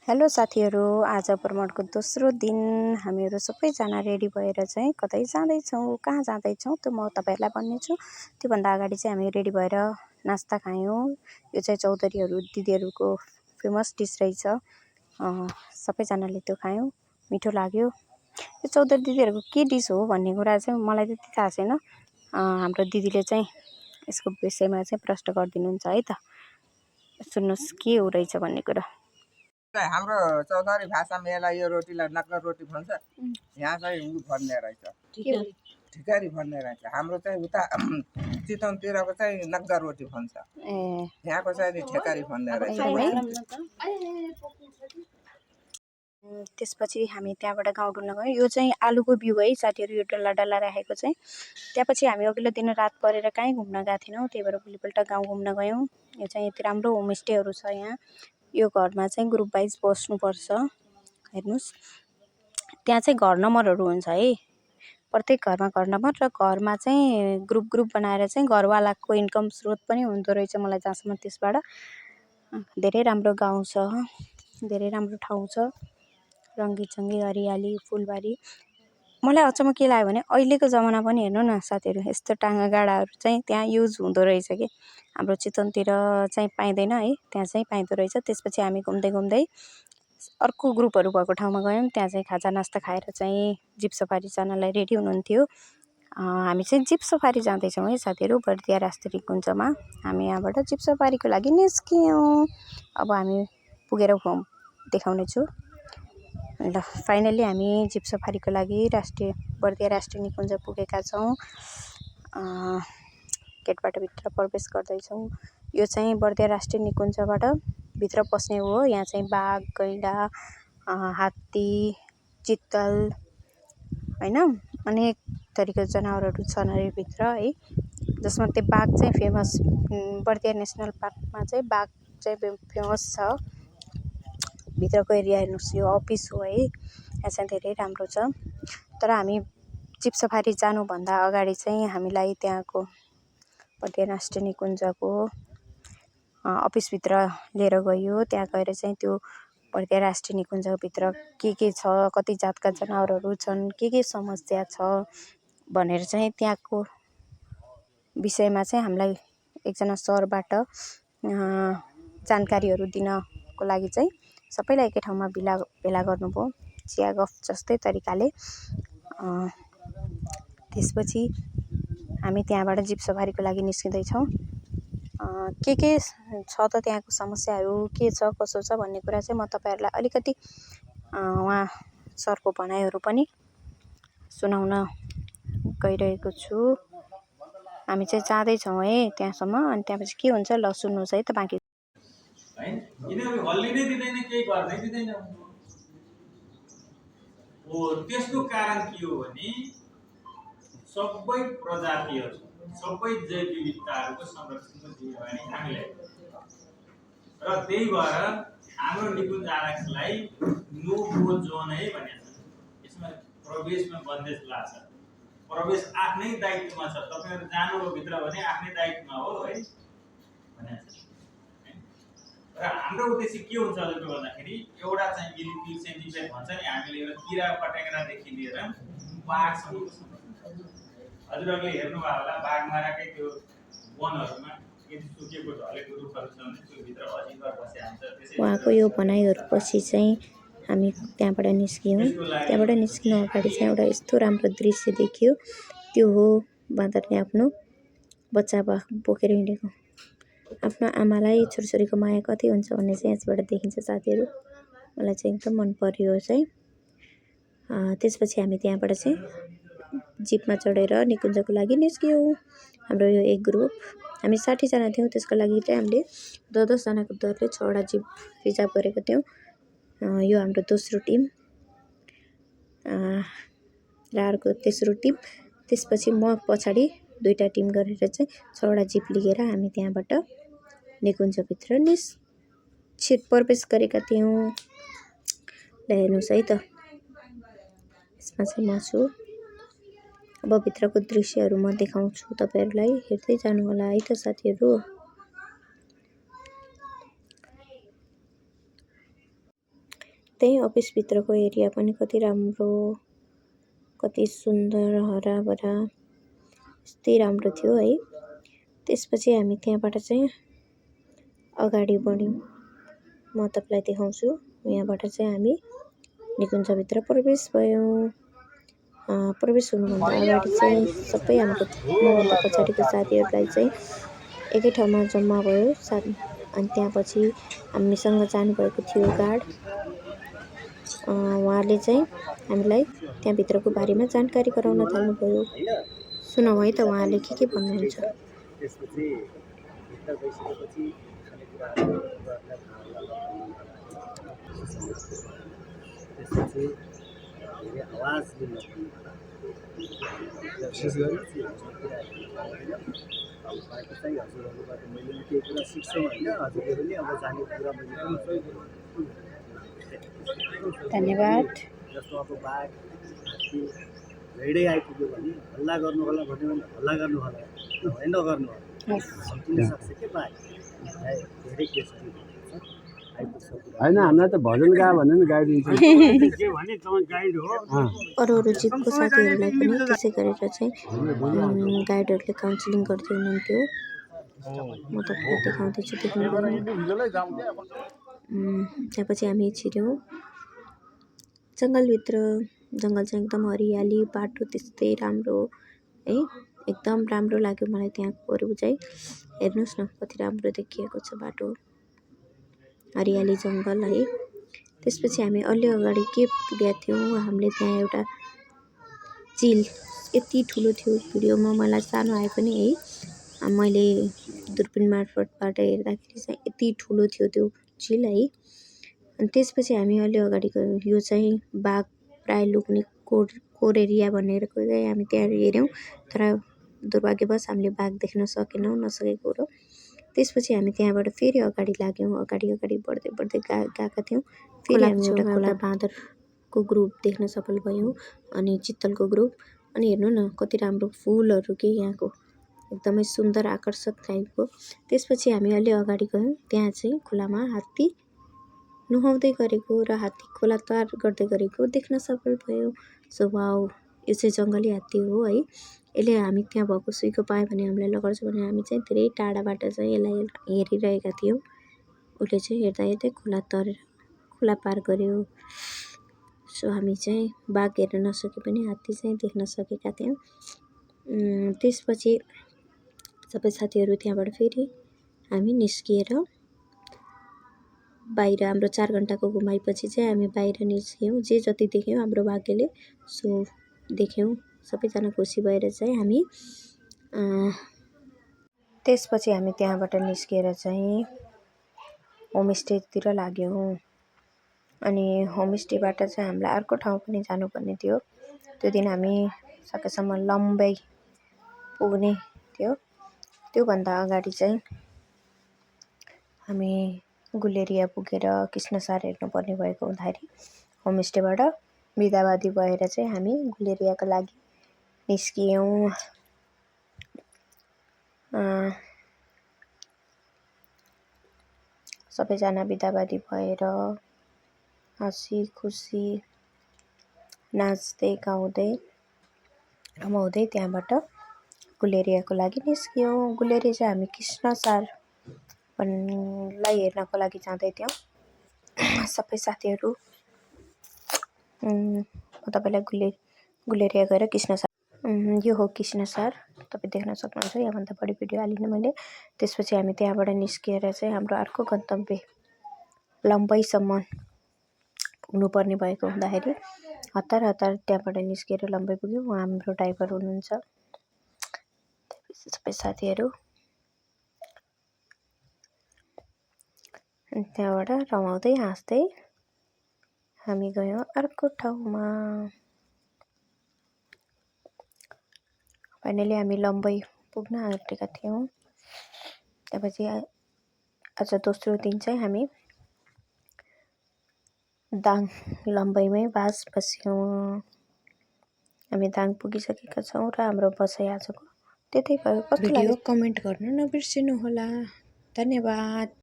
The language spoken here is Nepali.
हेलो साथीहरू, आज भ्रमणको दोस्रो दिन हामीहरू सबैजना रेडी भएर चाहिँ कतै जाँदैछौँ। कहाँ जाँदैछौँ त्यो म तपाईँहरूलाई भन्नेछु। त्योभन्दा अगाडि चाहिँ हामी रेडी भएर नास्ता खायौँ। यो चाहिँ चौधरीहरू दिदीहरूको फेमस डिस रहेछ। सबैजनाले त्यो खायौँ, मिठो लाग्यो। यो चौधरी दिदीहरूको के डिस हो भन्ने कुरा चाहिँ मलाई त्यति थाहा छैन। हाम्रो दिदीले चाहिँ यसको विषयमा चाहिँ प्रश्न गरिदिनुहुन्छ है त। सुन्नुहोस् के हो रहेछ भन्ने कुरा। हाम्रो चौधरी भाषामा यसलाई यो रोटीलाई नक्कर रोटी भन्छ। यहाँ चाहिँ उ भन्ने रहेछ, ठिकारी भन्ने रहेछ। हाम्रो चाहिँ उता चितवनतिरको चाहिँ नक्गर रोटी भन्छ, यहाँको चाहिँ ठेकारी भन्ने रहेछ। त्यसपछि हामी त्यहाँबाट गाउँ डुल्न गयौँ। यो चाहिँ आलुको बिउ है साथीहरू, यो डल्ला डल्ला राखेको चाहिँ। त्यसपछि हामी अघिल्लो दिन रात परेर कहीँ घुम्न गएको थिएनौँ, त्यही भएर भोलिपल्ट गाउँ घुम्न गयौँ। यो चाहिँ यति राम्रो होमस्टेहरू छ यहाँ। यो घरमा चाहिँ ग्रुप वाइज बस्नुपर्छ। हेर्नुहोस्, त्यहाँ चाहिँ घर नम्बरहरू हुन्छ है, प्रत्येक घरमा घर नम्बर, र घरमा चाहिँ ग्रुप बनाएर चाहिँ घरवालाको इन्कम स्रोत पनि हुँदो रहेछ मलाई जहाँसम्म। त्यसबाट धेरै राम्रो गाउँ छ, धेरै राम्रो ठाउँ छ, रङ्गीचङ्गी हरियाली फुलबारी। मलाई अचम्म के लाग्यो भने अहिलेको जमाना पनि हेर्नु न साथीहरू, यस्तो टाँगा गाडाहरू चाहिँ त्यहाँ युज हुँदो रहेछ कि हाम्रो चितवनतिर चाहिँ पाइँदैन है, त्यहाँ चाहिँ पाइँदो रहेछ। त्यसपछि हामी घुम्दै घुम्दै अर्को ग्रुपहरू भएको ठाउँमा गयौँ। त्यहाँ चाहिँ खाजा नास्ता खाएर चाहिँ जिप सफारी जानलाई रेडी हुनुहुन्थ्यो। हामी चाहिँ जिप सफारी जाँदैछौँ है साथीहरू, बर्दिया राष्ट्रिय निकुञ्जमा। हामी यहाँबाट जिप सफारीको लागि निस्क्यौँ। अब हामी पुगेर देखाउने छु। ल फाइनली हामी जिप सफारीको लागि बर्दिया राष्ट्रिय निकुञ्ज पुगेका छौँ। गेटबाट भित्र प्रवेश गर्दैछौँ। यो चाहिँ बर्दिया राष्ट्रिय निकुञ्जबाट भित्र पस्ने हो। यहाँ चाहिँ बाघ, गैँडा, हात्ती, चित्तल होइन, अनेक थरीका जनावरहरू छन् अरे भित्र है। जसमा त्यो बाघ चाहिँ फेमस, बर्दिया नेसनल पार्कमा चाहिँ बाघ चाहिँ फेमस छ। भित्रको एरिया हेर्नुहोस्, यो अफिस हो है। यहाँ चाहिँ धेरै राम्रो छ। तर हामी जिप सफारी जानुभन्दा अगाडि चाहिँ हामीलाई त्यहाँको बर्दिया राष्ट्रिय निकुञ्जको अफिसभित्र लिएर गयो। त्यहाँ गएर चाहिँ त्यो बर्दिया राष्ट्रिय निकुञ्जभित्र के छ, कति जातका जनावरहरू छन्, के समस्या छ भनेर चाहिँ त्यहाँको विषयमा चाहिँ हामीलाई एकजना सरबाट जानकारीहरू दिनको लागि चाहिँ सबैलाई एकै ठाउँमा भेला गर्नुभयो, चिया गफ जस्तै तरिकाले। त्यसपछि हामी त्यहाँबाट जिप सफारीको लागि निस्किँदैछौँ। के छ त त्यहाँको समस्याहरू, के छ कसो छ भन्ने कुरा चाहिँ म तपाईँहरूलाई अलिकति उहाँ सरको भनाइहरू पनि सुनाउन गइरहेको छु। हामी चाहिँ जाँदैछौँ है त्यहाँसम्म, अनि त्यहाँपछि के हुन्छ ल सुन्नुहोस् है त बाँकी। यिनीहरू हल्ली नै दिँदैन, केही गर्नै दिँदैन। त्यसको कारण के हो भने सबै प्रजातिहरू, सबै जैव विविधताहरूको संरक्षणको जिम्मेवारी हामीलाई, र त्यही भएर हाम्रो निकुञ्ज आरक्षलाई नो गो जोन है भनेको छ। यसमा प्रवेशमा बन्देज लाग्छ। प्रवेश आफ्नै दायित्वमा छ। तपाईहरु जानु हो भित्र भने आफ्नै दायित्वमा हो है भनेको छ। र हाम्रो उद्देश्य के हुन्छ त भन्दाखेरि एउटा चाहिँ मिलिट्री सेन्टिमेन्ट भन्छ नि, हामीले एउटा किरा पटेङ्ग्रादेखि लिएर बाघसम्मको संरक्षण। हजुरहरूले हेर्नुभयो होला बाघमाराकै त्यो वनहरूमा यदि सुकेको ढलेको रुखहरू छ भने त्यो भित्र अजिङ्गर बसेको हुन्छ। उहाँको यो भनाइहरूपछि चाहिँ हामी त्यहाँबाट निस्क्यौँ। त्यहाँबाट निस्किनु अगाडि चाहिँ एउटा यस्तो राम्रो दृश्य देखियो। त्यो हो बाँदरले आफ्नो बच्चा बोकेर हिँडेको। आफ्नो आमालाई छोरीको माया कति हुन्छ भन्ने चाहिँ यसबाट देखिन्छ साथीहरू। मलाई चाहिँ एकदम मन पर्यो चाहिँ। त्यसपछि हामी त्यहाँबाट चाहिँ जिपमा चढेर निकुञ्जको लागि निस्क्यौँ। हाम्रो यो एक ग्रुप, हामी 60 जना थियौँ। त्यसको लागि चाहिँ हामीले 10 जनाको दरले 6वटा जिप रिजर्भ गरेको थियौँ। यो हाम्रो दोस्रो टिम र अर्को तेस्रो टिम। त्यसपछि म पछाडि 2टा टिम गरेर चाहिँ 6वटा जिप लिएर हामी त्यहाँबाट निकुञ्जभित्र प्रवेश गरेका थियौँ। ल हेर्नुहोस् है त, यसमा चाहिँ म छु। अब भित्रको दृश्यहरू म देखाउँछु तपाईँहरूलाई, हेर्दै जानु होला है त साथीहरू। त्यही अफिसभित्रको एरिया पनि कति राम्रो, कति सुन्दर, हराभरा, यस्तै राम्रो थियो है। त्यसपछि हामी त्यहाँबाट चाहिँ अगाडि बढ्यौँ। म तपाईँलाई देखाउँछु। यहाँबाट चाहिँ हामी निकुञ्जभित्र प्रवेश भयौँ। प्रवेश हुनुभन्दा अगाडि चाहिँ सबै हाम्रो मभन्दा पछाडिको साथीहरूलाई चाहिँ एकै ठाउँमा जम्मा भयो अनि त्यहाँपछि हामीसँग जानुभएको थियो गार्ड। उहाँले चाहिँ हामीलाई त्यहाँभित्रको बारेमा जानकारी गराउन थाल्नुभयो। सुनौँ है त उहाँले के भन्नुहुन्छ। त्यसपछि भित्र गइसकेपछि खानेकुराहरू त्यसपछि धेरै आवाज दिन विशेष गरी बाँकी चाहिँ हजुरहरूबाट मैले पनि केही कुरा सिक्छौँ होइन। हजुरले पनि अब जाने कुरा मैले पनि धन्यवाद। जस्तो अब बाघ हात्ती भेडै आइपुग्यो भने हल्ला गर्नु होला भन्यो भने हल्ला गर्नु होला, नभए नगर्नु होला। सकिन सक्छ के बाघ धेरै केसहरू होइन। हामीलाई त भजन गा भने नि गाइदिन्छ। अरू जीवको साथीहरूलाई पनि त्यसै गरेर चाहिँ गाइडहरूले काउन्सिलिङ गर्दै हुनुहुन्थ्यो। म तपाईँलाई देखाउँदैछु, देख्नुभयो। त्यहाँपछि हामी छिर्यौँ जङ्गलभित्र। जङ्गल चाहिँ एकदम हरियाली, बाटो त्यस्तै राम्रो है। एकदम राम्रो लाग्यो मलाई त्यहाँकोहरू चाहिँ। हेर्नुहोस् न कति राम्रो देखिएको छ बाटो, हरियाली जङ्गल है। त्यसपछि हामी अलि अगाडि के पुगेका थियौँ, हामीले त्यहाँ एउटा चिल यति ठुलो थियो, भिडियोमा मलाई सानो आए पनि है, मैले दूरबीन मार्फतबाट हेर्दाखेरि चाहिँ यति ठुलो थियो त्यो चिल है। अनि त्यसपछि हामी अलि अगाडि गयौँ। यो चाहिँ बाघ प्रायः लुक्ने कोर एरिया भनेर चाहिँ हामी त्यहाँ हेऱ्यौँ, तर दुर्भाग्यवश हामीले बाघ देख्न नसकेको हो। त्यसपछि हामी त्यहाँबाट फेरि अगाडि लाग्यौँ। अगाडि बढ्दै गएका थियौँ। फेरि हामी एउटा खोला बाँदरको ग्रुप देख्न सफल भयौँ अनि चित्तलको ग्रुप। अनि हेर्नु न कति राम्रो फुलहरू के यहाँको, एकदमै सुन्दर आकर्षक टाइपको। त्यसपछि हामी अलि अगाडि गयौँ। त्यहाँ चाहिँ खोलामा हात्ती नुहाउँदै गरेको र हात्ती खोला पार गर्दै गरेको देख्न सफल भयो। सो वाउ, यो चाहिँ जङ्गली हात्ती हो है। यसले हामी त्यहाँ भएको सुइँको पायो भने हामीलाई लगाउँछ भने हामी चाहिँ धेरै टाढाबाट चाहिँ यसलाई हेरिरहेका थियौँ। उसले चाहिँ हेर्दै खोला पार गर्यो। सो हामी चाहिँ बाघ हेर्न नसके पनि हात्ती चाहिँ देख्न सकेका थियौँ। त्यसपछि सबै साथीहरू त्यहाँबाट फेरि हामी निस्किएर बाहिर हाम्रो 4 घन्टाको घुमाइपछि चाहिँ हामी बाहिर निस्क्यौँ। जे जति देख्यौँ हाम्रो भाग्यले सो देख्यौँ। सबैजना खुसी भएर चाहिँ हामी त्यसपछि हामी त्यहाँबाट निस्किएर चाहिँ होमस्टेतिर लाग्यौँ। अनि होमस्टेबाट चाहिँ हामीलाई अर्को ठाउँ पनि जानुपर्ने थियो। त्यो दिन हामी सकेसम्म लम्बै पुग्ने थियो। त्योभन्दा अगाडि चाहिँ हामी गुलेरिया पुगेर कृष्णसार हेर्नुपर्ने भएको हुँदाखेरि होमस्टेबाट बिदावादी भएर चाहिँ हामी गुलेरियाको लागि निस्कियौँ। सबैजना बिदावादी भएर हाँसी खुसी नाच्दै गाउँदै रमाउँदै त्यहाँबाट गुलेरियाको लागि निस्क्यौँ। गुलेरिया चाहिँ हामी कृष्णसारलाई हेर्नको लागि जाँदै थियौँ सबै साथीहरू। म तपाईँलाई गुलेरिया गएर कृष्णसार, यो हो कृष्णसार, तपाईँ देख्न सक्नुहुन्छ। यहाँभन्दा बढी भिडियो हालिनँ मैले। त्यसपछि हामी त्यहाँबाट निस्किएर चाहिँ हाम्रो अर्को गन्तव्य लम्बैसम्म पुग्नुपर्ने भएको हुँदाखेरि हतार त्यहाँबाट निस्किएर लम्बै पुग्यौँ। उहाँ हाम्रो ड्राइभर हुनुहुन्छ। सबै साथीहरू त्यहाँबाट रमाउँदै हाँस्दै हामी गयौँ अर्को ठाउँमा। फाइनली हामी लम्बै पुग्न आँटेका थियौँ। त्यसपछि आज दोस्रो दिन चाहिँ हामी दाङ लम्बैमै बस्यौँ। हामी दाङ पुगिसकेका छौँ र हाम्रो बसाइ आजको त्यतै भयो। कस्तो लाग्यो कमेन्ट गर्न नबिर्सिनु होला। धन्यवाद।